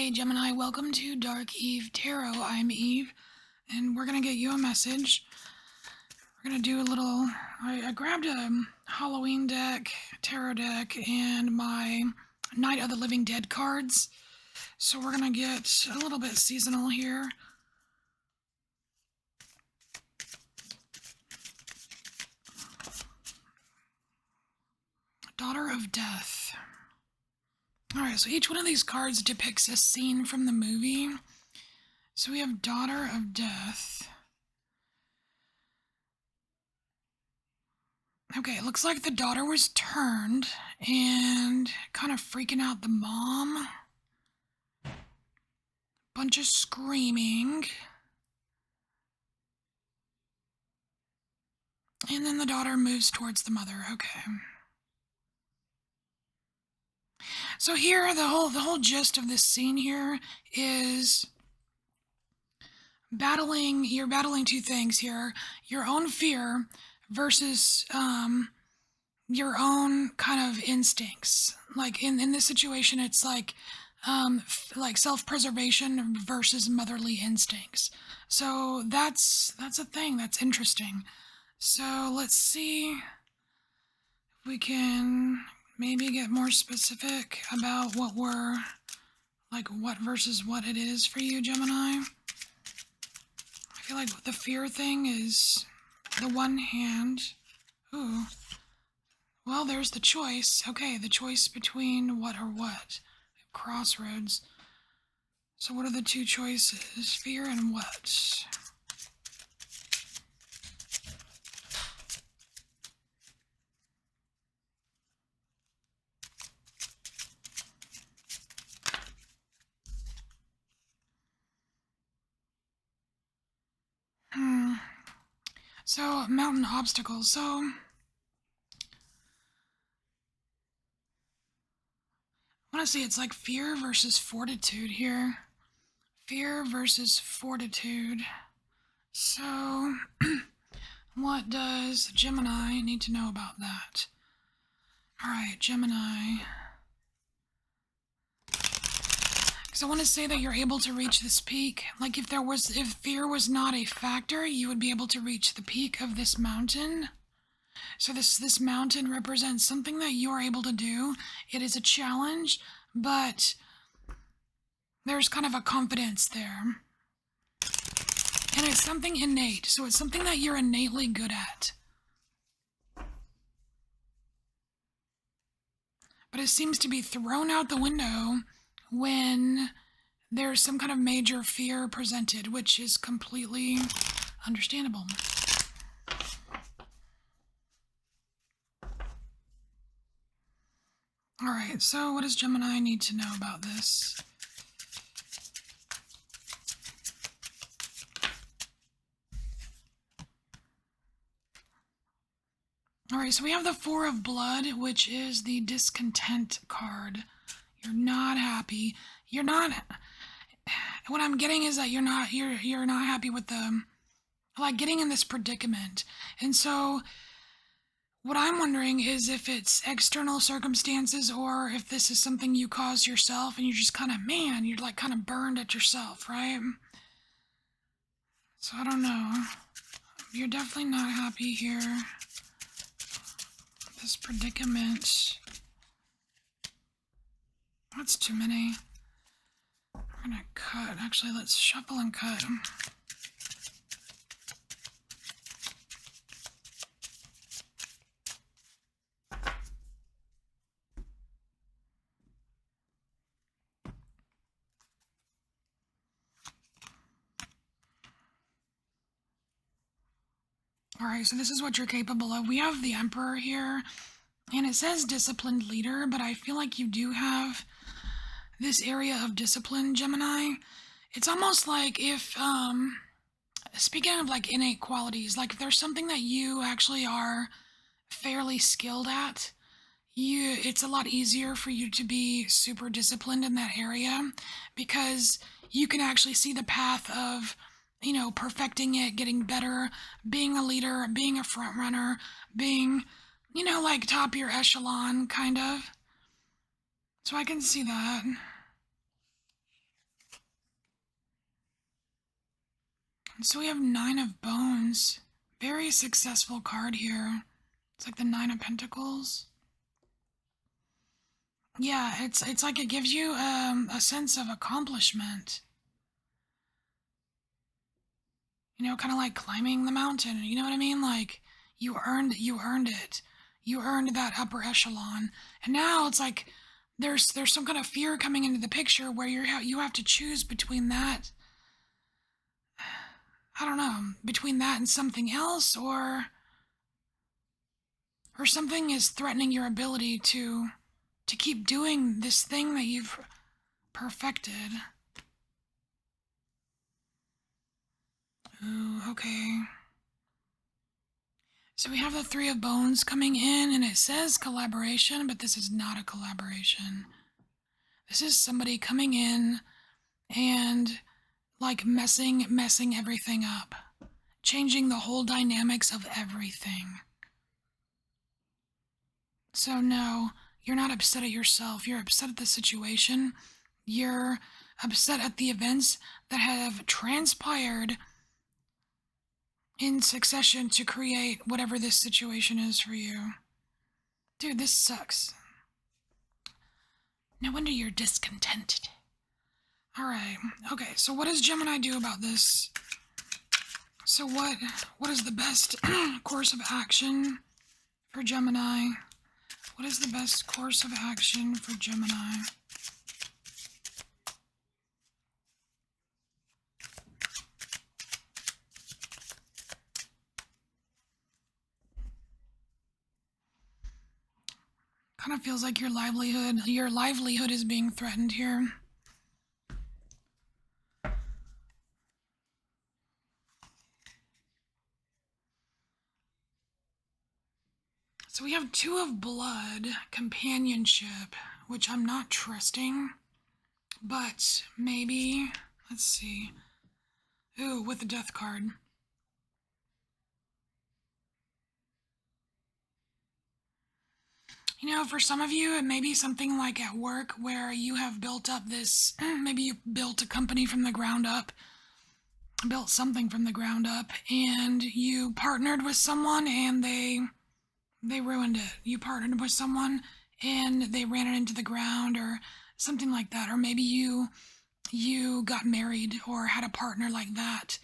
Hey Gemini, welcome to Dark Eve Tarot. I'm Eve, and we're gonna get you a message. We're gonna do a little. I grabbed a Halloween deck, tarot deck, and my Night of the Living Dead cards. So we're gonna get a little bit seasonal here. Daughter of Death. Alright, so each one of these cards depicts a scene from the movie. So we have Daughter of Death. Okay, it looks like the daughter was turned and kind of freaking out the mom. Bunch of screaming. And then the daughter moves towards the mother. Okay. So here, the whole gist of this scene here is you're battling two things here. Your own fear versus your own kind of instincts. Like in this situation, it's like self-preservation versus motherly instincts. So that's a thing that's interesting. So let's see if we can maybe get more specific about what versus what it is for you, Gemini. I feel like the fear thing is the one hand. Ooh. Well, there's the choice. Okay, the choice between what or what. Crossroads. So what are the two choices? Fear and what? So, mountain obstacles. So, I want to say it's like fear versus fortitude here. Fear versus fortitude. So, what does Gemini need to know about that? Alright, Gemini. Because I want to say that you're able to reach this peak. Like if fear was not a factor, you would be able to reach the peak of this mountain. So this mountain represents something that you are able to do. It is a challenge, but there's kind of a confidence there. And it's something innate, so it's something that you're innately good at. But it seems to be thrown out the window when there's some kind of major fear presented, which is completely understandable. Alright, so what does Gemini need to know about this? Alright, so we have the Four of Blood, which is the discontent card. You're not happy. You're not... What I'm getting is that you're not happy with getting in this predicament. And so, what I'm wondering is if it's external circumstances or if this is something you caused yourself and you're just kind of, you're like kind of burned at yourself, right? So I don't know. You're definitely not happy here. This predicament. That's too many. We're gonna cut. Actually, let's shuffle and cut. Alright, so this is what you're capable of. We have the Emperor here, and it says disciplined leader, but I feel like you do have this area of discipline, Gemini. It's almost like if, speaking of like innate qualities, like if there's something that you actually are fairly skilled at, it's a lot easier for you to be super disciplined in that area because you can actually see the path of, perfecting it, getting better, being a leader, being a front runner, being, like top of your echelon, kind of. So I can see that. So we have Nine of Bones. Very successful card here. It's like the Nine of Pentacles. Yeah, it's like it gives you a sense of accomplishment. You know, kind of like climbing the mountain. You know what I mean? Like you earned it. You earned that upper echelon. And now it's like there's some kind of fear coming into the picture where you have to choose between that. I don't know, between that and something else, or something is threatening your ability to keep doing this thing that you've perfected. Ooh, okay. So we have the Three of Bones coming in, and it says collaboration, but this is not a collaboration. This is somebody coming in and like messing everything up, changing the whole dynamics of everything. So no, you're not upset at yourself. You're upset at the situation. You're upset at the events that have transpired in succession to create whatever this situation is for you. Dude, this sucks. No wonder you're discontented. Alright, okay, so what does Gemini do about this? So what is the best course of action for Gemini? What is the best course of action for Gemini? Kind of feels like your livelihood is being threatened here. So we have Two of Blood, companionship, which I'm not trusting, but maybe, let's see. Ooh, with the Death card. You know, for some of you, it may be something like at work where you have built up this, maybe you built a company from the ground up, built something from the ground up, and you partnered with someone and they ruined it. You partnered with someone and they ran it into the ground or something like that. Or maybe you got married or had a partner like that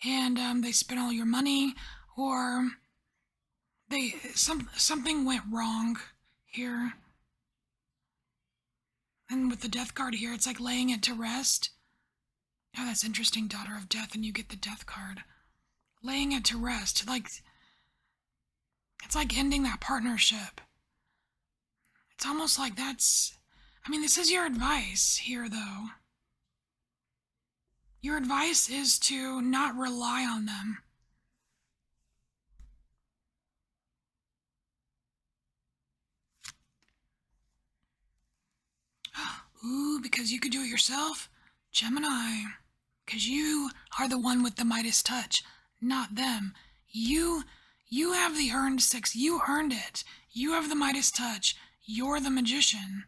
and they spent all your money, or something went wrong here. And with the Death card here, it's like laying it to rest. Oh, that's interesting, Daughter of Death, and you get the Death card. Laying it to rest, like it's like ending that partnership. It's almost like that's, I mean, this is your advice here, though. Your advice is to not rely on them. Ooh, because you could do it yourself? Gemini, because you are the one with the Midas touch, not them. You have the earned six. You earned it. You have the Midas touch. You're the magician.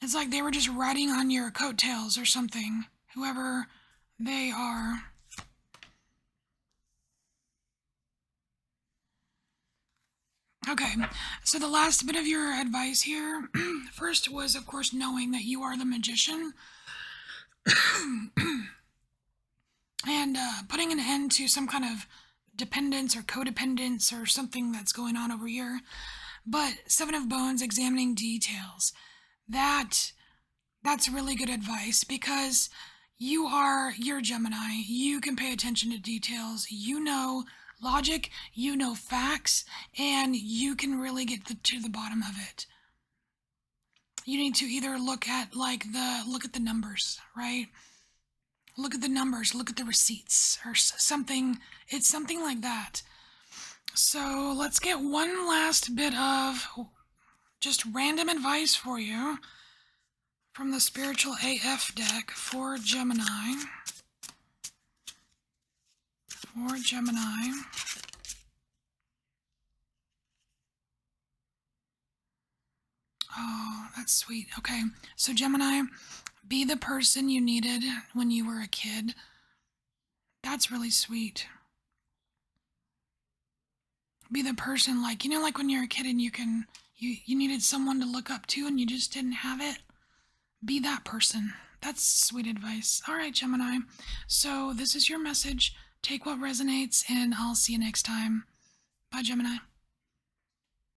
It's like they were just riding on your coattails or something, whoever they are. Okay, so the last bit of your advice here, first was, of course, knowing that you are the magician and putting an end to some kind of dependence or codependence or something that's going on over here. But Seven of Bones, examining details. That's really good advice because you're Gemini. You can pay attention to details. You know logic, you know facts, and you can really get to the bottom of it. You need to either look at the numbers, right? Look at the numbers, look at the receipts or something. It's something like that. So let's get one last bit of just random advice for you from the Spiritual AF deck for Gemini. For Gemini. Oh, that's sweet. Okay, so Gemini, Be the person you needed when you were a kid. That's really sweet. Be the person, like, like when you're a kid and you needed someone to look up to and you just didn't have it. Be that person. That's sweet advice. All right, Gemini. So this is your message. Take what resonates, and I'll see you next time. Bye, Gemini.